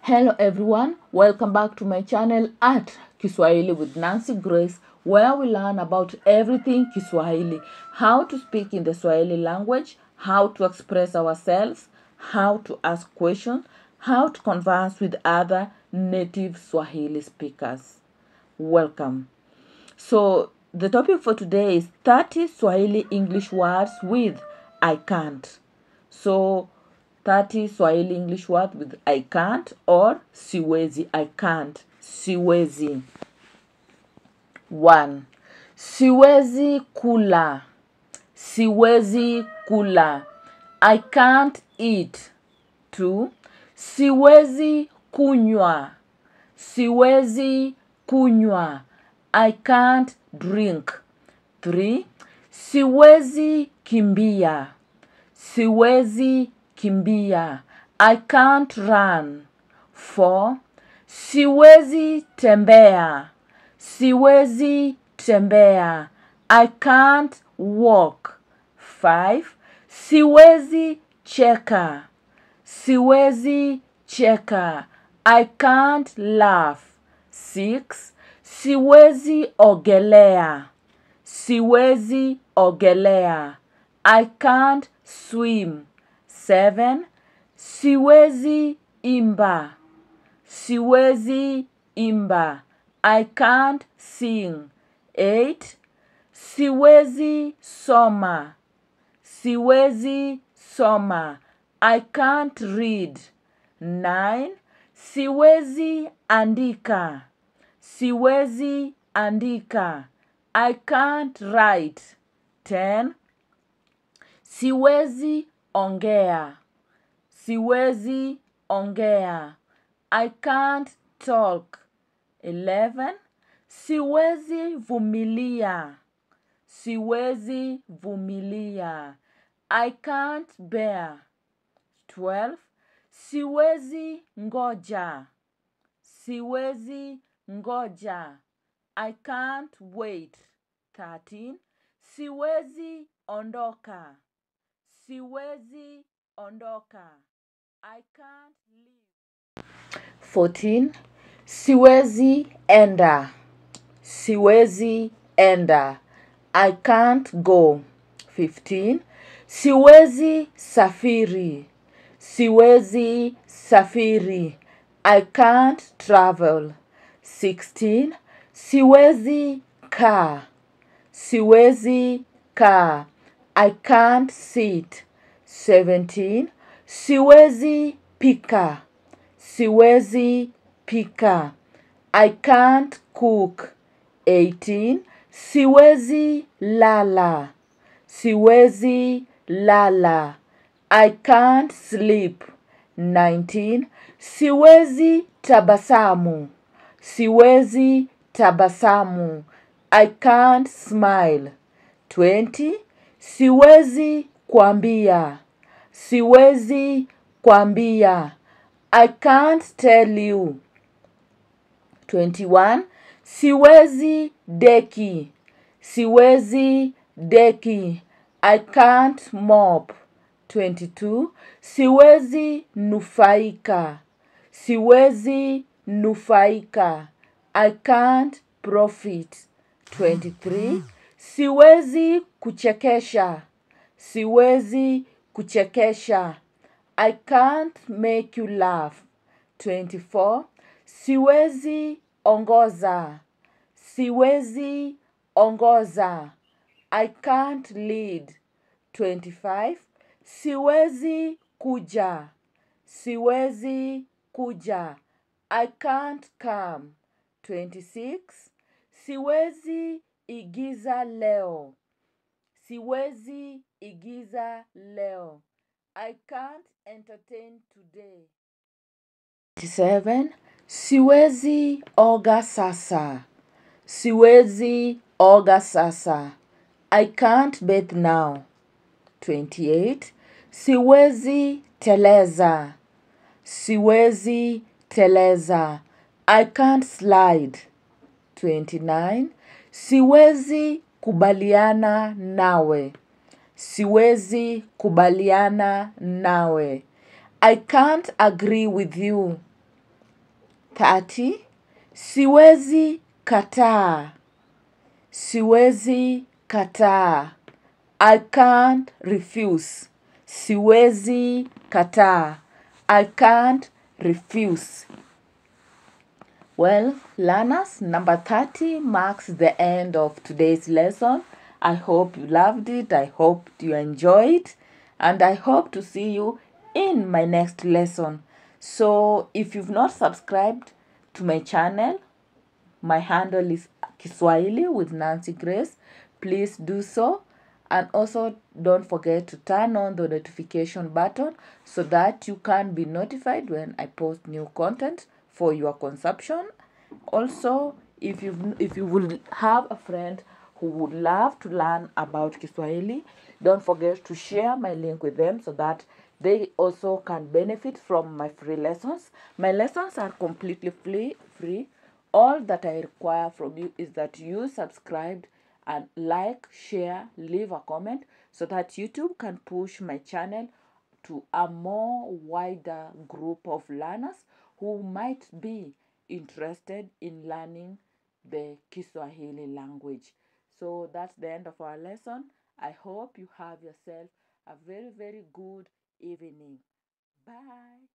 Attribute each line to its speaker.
Speaker 1: Hello everyone, welcome back to my channel at Kiswahili with Nancy Grace, where we learn about everything Kiswahili, how to speak in the Swahili language, how to express ourselves, how to ask questions, how to converse with other native Swahili speakers. Welcome. So the topic for today is 30 Swahili English words with I can't. So 30 Swahili English words with I can't or siwezi. I can't. Siwezi. 1. Siwezi kula. Siwezi kula. I can't eat. 2. Siwezi kunywa. Siwezi kunywa. I can't drink. 3. Siwezi kimbia. Siwezi kimbia. I can't run. 4. Siwezi tembea. Siwezi tembea. I can't walk. 5. Siwezi cheka. Siwezi cheka. I can't laugh. 6. Siwezi ogelea. Siwezi ogelea. I can't swim. 7. Siwezi imba. Siwezi imba. I can't sing. 8. Siwezi soma. Siwezi soma. I can't read. 9. Siwezi andika. Siwezi andika. I can't write. 10. Siwezi ongea. Siwezi ongea. I can't talk. 11. Siwezi vumilia. Siwezi vumilia. I can't bear. 12. Siwezi ngoja. Siwezi ngoja. I can't wait. 13. Siwezi ondoka. Siwezi ondoka. I can't leave. 14. Siwezi enda. Siwezi enda. I can't go. 15. Siwezi safiri. Siwezi safiri. I can't travel. 16. Siwezi kaa. Siwezi kaa. I can't sit. 17. Siwezi pika. Siwezi pika. I can't cook. 18. Siwezi lala. Siwezi lala. I can't sleep. 19. Siwezi tabasamu. Siwezi tabasamu. I can't smile. 20. Siwezi kuambia. Siwezi kuambia. I can't tell you. 21. Siwezi deki. Siwezi deki. I can't mop. 22. Siwezi nufaika. Siwezi nufaika. I can't profit. 23. Siwezi kuchekesha. Siwezi kuchekesha. I can't make you laugh. 24. Siwezi ongoza. Siwezi ongoza. I can't lead. 25. Siwezi kuja. Siwezi kuja. I can't come. 26. Siwezi igiza leo. Siwezi igiza leo. I can't entertain today. 27. Siwezi oga sasa. Siwezi oga sasa. I can't bathe now. 28. Siwezi teleza. Siwezi teleza. I can't slide. 29. Siwezi kubaliana nawe. Siwezi kubaliana nawe. I can't agree with you. 30. Siwezi kataa. Siwezi kataa. I can't refuse. Siwezi kataa. I can't refuse. Well, learners, number 30 marks the end of today's lesson. I hope you loved it. I hope you enjoyed. And I hope to see you in my next lesson. So, if you've not subscribed to my channel, my handle is Kiswahili with Nancy Grace. Please do so. And also don't forget to turn on the notification button so that you can be notified when I post new content for your consumption. Also, if you would have a friend who would love to learn about Kiswahili, don't forget to share my link with them so that they also can benefit from my free lessons. My lessons are completely free. All that I require from you is that you subscribe and like, share, leave a comment so that YouTube can push my channel to a more wider group of learners who might be interested in learning the Kiswahili language. So that's the end of our lesson. I hope you have yourself a very, very good evening. Bye.